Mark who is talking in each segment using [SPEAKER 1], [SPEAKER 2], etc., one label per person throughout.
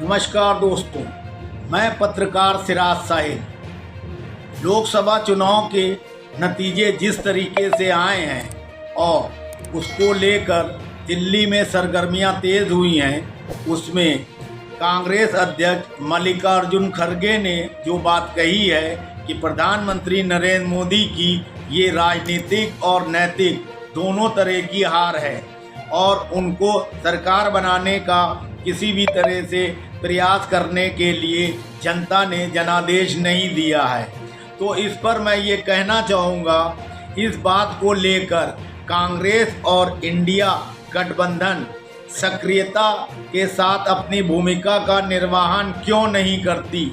[SPEAKER 1] नमस्कार दोस्तों, मैं पत्रकार सिराज साहिब। लोकसभा चुनाव के नतीजे जिस तरीके से आए हैं और उसको लेकर दिल्ली में सरगर्मियां तेज हुई हैं, उसमें कांग्रेस अध्यक्ष मल्लिकार्जुन खड़गे ने जो बात कही है कि प्रधानमंत्री नरेंद्र मोदी की ये राजनीतिक और नैतिक दोनों तरह की हार है और उनको सरकार बनाने का किसी भी तरह से प्रयास करने के लिए जनता ने जनादेश नहीं दिया है। तो इस पर मैं ये कहना चाहूँगा, इस बात को लेकर कांग्रेस और इंडिया गठबंधन सक्रियता के साथ अपनी भूमिका का निर्वहन क्यों नहीं करती,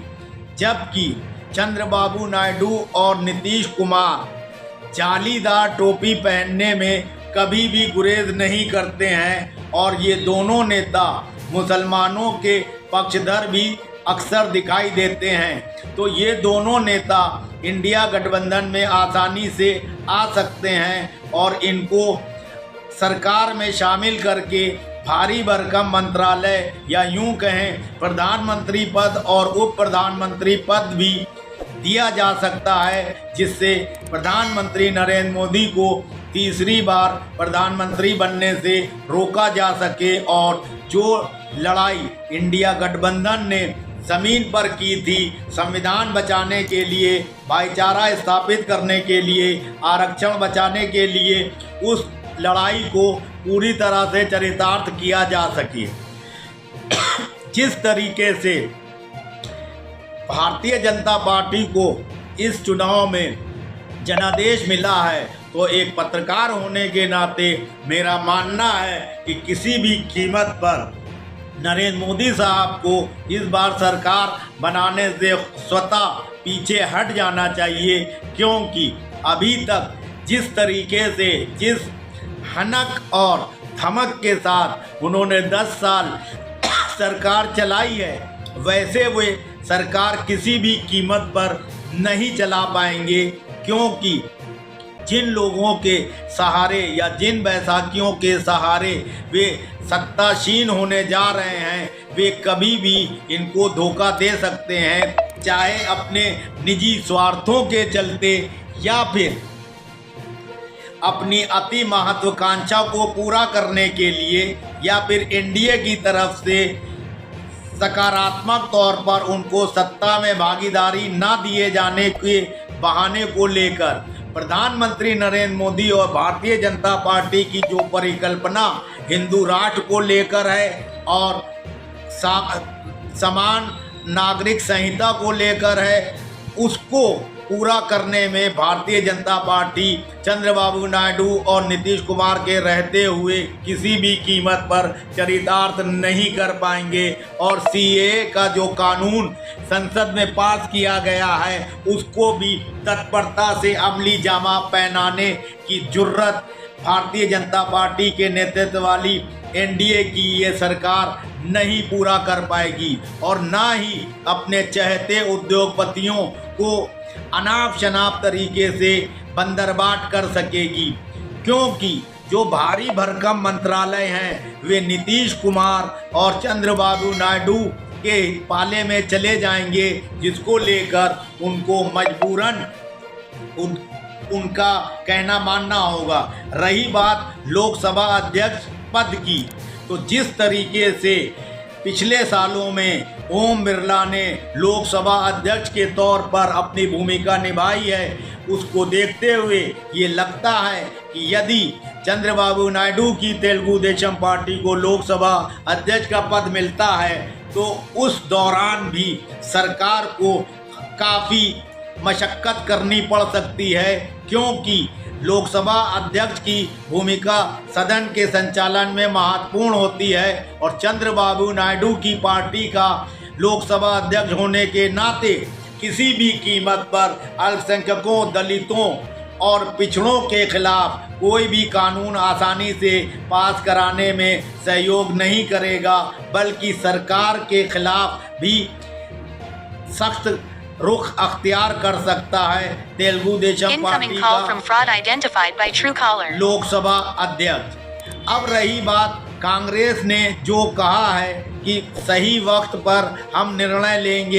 [SPEAKER 1] जबकि चंद्रबाबू नायडू और नीतीश कुमार जालीदार टोपी पहनने में कभी भी गुरेज नहीं करते हैं और ये दोनों नेता मुसलमानों के पक्षधर भी अक्सर दिखाई देते हैं। तो ये दोनों नेता इंडिया गठबंधन में आसानी से आ सकते हैं और इनको सरकार में शामिल करके भारी भरकम मंत्रालय या यूं कहें प्रधानमंत्री पद और उप प्रधानमंत्री पद भी दिया जा सकता है, जिससे प्रधानमंत्री नरेंद्र मोदी को तीसरी बार प्रधानमंत्री बनने से रोका जा सके और जो लड़ाई इंडिया गठबंधन ने ज़मीन पर की थी, संविधान बचाने के लिए, भाईचारा स्थापित करने के लिए, आरक्षण बचाने के लिए, उस लड़ाई को पूरी तरह से चरितार्थ किया जा सके। जिस तरीके से भारतीय जनता पार्टी को इस चुनाव में जनादेश मिला है, तो एक पत्रकार होने के नाते मेरा मानना है कि किसी भी कीमत पर नरेंद्र मोदी साहब को इस बार सरकार बनाने से स्वतः पीछे हट जाना चाहिए, क्योंकि अभी तक जिस तरीके से, जिस हनक और धमक के साथ उन्होंने 10 साल सरकार चलाई है, वैसे वे सरकार किसी भी कीमत पर नहीं चला पाएंगे, क्योंकि जिन लोगों के सहारे या जिन बैसाखियों के सहारे वे सत्तासीन होने जा रहे हैं, वे कभी भी इनको धोखा दे सकते हैं, चाहे अपने निजी स्वार्थों के चलते या फिर अपनी अति महत्वाकांक्षा को पूरा करने के लिए, या फिर एनडीए की तरफ से सकारात्मक तौर पर उनको सत्ता में भागीदारी ना दिए जाने के बहाने को लेकर प्रधानमंत्री नरेंद्र मोदी और भारतीय जनता पार्टी की जो परिकल्पना हिंदू राष्ट्र को लेकर है और समान नागरिक संहिता को लेकर है, उसको पूरा करने में भारतीय जनता पार्टी चंद्रबाबू नायडू और नीतीश कुमार के रहते हुए किसी भी कीमत पर चरितार्थ नहीं कर पाएंगे। और सीएए का जो कानून संसद में पास किया गया है, उसको भी तत्परता से अमली जामा पहनाने की जुर्रत भारतीय जनता पार्टी के नेतृत्व वाली एनडीए की ये सरकार नहीं पूरा कर पाएगी और ना ही अपने चहेते उद्योगपतियों को अनाप शनाप तरीके से बंदरबाट कर सकेगी, क्योंकि जो भारी भरकम मंत्रालय हैं वे नीतीश कुमार और चंद्रबाबू नायडू के पाले में चले जाएंगे, जिसको लेकर उनको मजबूरन उनका कहना मानना होगा। रही बात लोकसभा अध्यक्ष पद की, तो जिस तरीके से पिछले सालों में ओम बिरला ने लोकसभा अध्यक्ष के तौर पर अपनी भूमिका निभाई है, उसको देखते हुए ये लगता है कि यदि चंद्रबाबू नायडू की तेलुगु देशम पार्टी को लोकसभा अध्यक्ष का पद मिलता है, तो उस दौरान भी सरकार को काफ़ी मशक्क़त करनी पड़ सकती है, क्योंकि लोकसभा अध्यक्ष की भूमिका सदन के संचालन में महत्वपूर्ण होती है और चंद्रबाबू नायडू की पार्टी का लोकसभा अध्यक्ष होने के नाते किसी भी कीमत पर अल्पसंख्यकों, दलितों और पिछड़ों के खिलाफ कोई भी कानून आसानी से पास कराने में सहयोग नहीं करेगा, बल्कि सरकार के खिलाफ भी सख्त रुख अख्तियार कर सकता है तेलुगु देशम पार्टी का लोकसभा अध्यक्ष। अब रही बात कांग्रेस ने जो कहा है कि सही वक्त पर हम निर्णय लेंगे।